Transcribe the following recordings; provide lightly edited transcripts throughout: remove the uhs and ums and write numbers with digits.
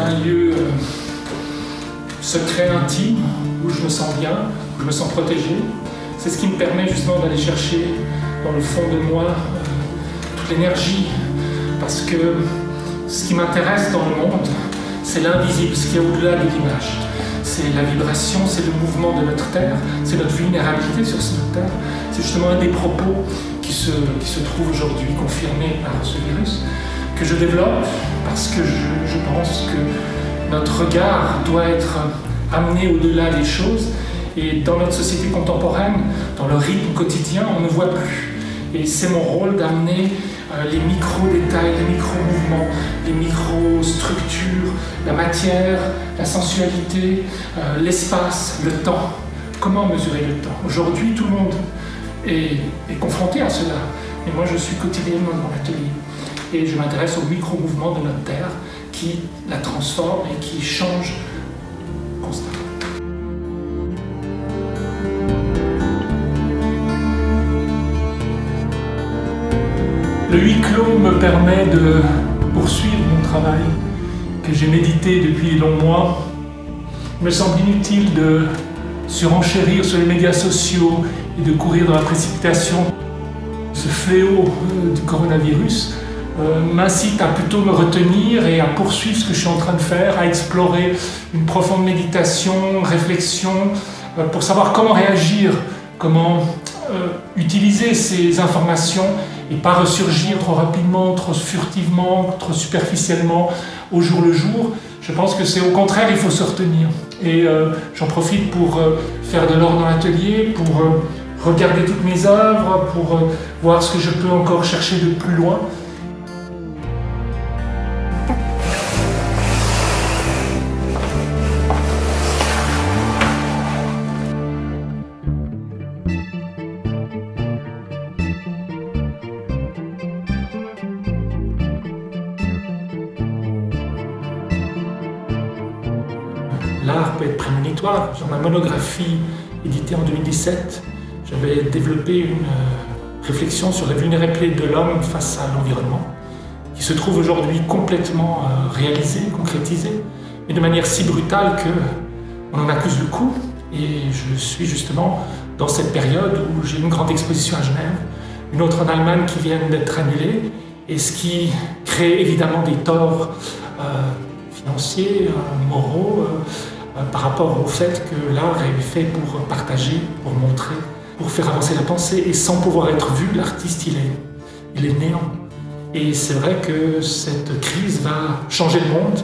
un lieu secret, intime, où je me sens bien, où je me sens protégé. C'est ce qui me permet justement d'aller chercher dans le fond de moi toute l'énergie, parce que ce qui m'intéresse dans le monde, c'est l'invisible, ce qui est au-delà de l'image. C'est la vibration, c'est le mouvement de notre Terre, c'est notre vulnérabilité sur cette Terre. C'est justement un des propos qui se trouve aujourd'hui confirmé par ce virus, que je développe parce que je pense que notre regard doit être amené au-delà des choses. Et dans notre société contemporaine, dans le rythme quotidien, on ne voit plus. Et c'est mon rôle d'amener les micro-détails, les micro-mouvements, les micro-structures, la matière, la sensualité, l'espace, le temps. Comment mesurer le temps? Aujourd'hui, tout le monde est confronté à cela. Et moi, je suis quotidiennement dans l'atelier. Et je m'intéresse aux micro-mouvements de notre Terre qui la transforment et qui changent constamment. Le huis clos me permet de poursuivre mon travail que j'ai médité depuis de longs mois. Il me semble inutile de surenchérir sur les médias sociaux et de courir dans la précipitation. Ce fléau du coronavirus m'incite à plutôt me retenir et à poursuivre ce que je suis en train de faire, à explorer une profonde méditation, réflexion, pour savoir comment réagir, comment utiliser ces informations et pas ressurgir trop rapidement, trop furtivement, trop superficiellement au jour le jour. Je pense que c'est au contraire, il faut se retenir. Et j'en profite pour faire de l'or dans l'atelier, pour regarder toutes mes œuvres, pour voir ce que je peux encore chercher de plus loin. L'art peut être prémonitoire. Dans ma monographie éditée en 2017, j'avais développé une réflexion sur la vulnérabilité de l'homme face à l'environnement, qui se trouve aujourd'hui complètement réalisée, concrétisée, mais de manière si brutale qu'on en accuse le coup. Et je suis justement dans cette période où j'ai une grande exposition à Genève, une autre en Allemagne qui vient d'être annulée, et ce qui crée évidemment des torts financiers, moraux, par rapport au fait que l'art est fait pour partager, pour montrer, pour faire avancer la pensée, et sans pouvoir être vu, l'artiste il est néant. Et c'est vrai que cette crise va changer le monde,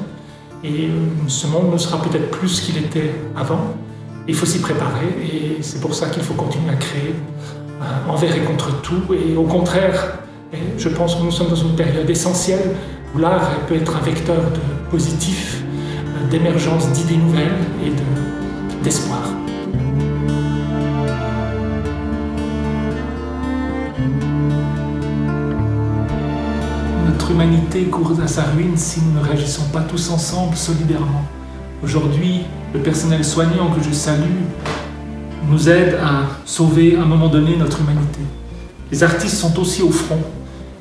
et ce monde ne sera peut-être plus ce qu'il était avant. Il faut s'y préparer, et c'est pour ça qu'il faut continuer à créer envers et contre tout, et au contraire, je pense que nous sommes dans une période essentielle où l'art peut être un vecteur de positif, d'émergence d'idées nouvelles et d'espoir. Notre humanité court à sa ruine si nous ne réagissons pas tous ensemble, solidairement. Aujourd'hui, le personnel soignant que je salue nous aide à sauver à un moment donné notre humanité. Les artistes sont aussi au front,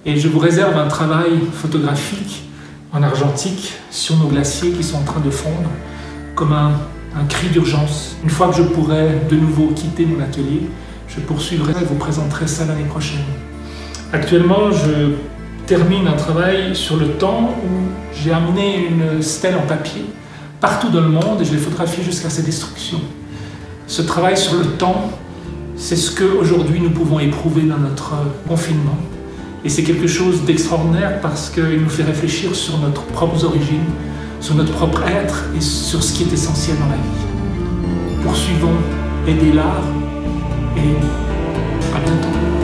et je vous réserve un travail photographique en argentique sur nos glaciers qui sont en train de fondre, comme un cri d'urgence. Une fois que je pourrai de nouveau quitter mon atelier, je poursuivrai et vous présenterai ça l'année prochaine. Actuellement, je termine un travail sur le temps où j'ai amené une stèle en papier partout dans le monde et je l'ai photographiée jusqu'à sa destruction. Ce travail sur le temps, c'est ce qu'aujourd'hui nous pouvons éprouver dans notre confinement. Et c'est quelque chose d'extraordinaire parce qu'il nous fait réfléchir sur nos propres origines, sur notre propre être et sur ce qui est essentiel dans la vie. Poursuivons, aidez l'art et à bientôt.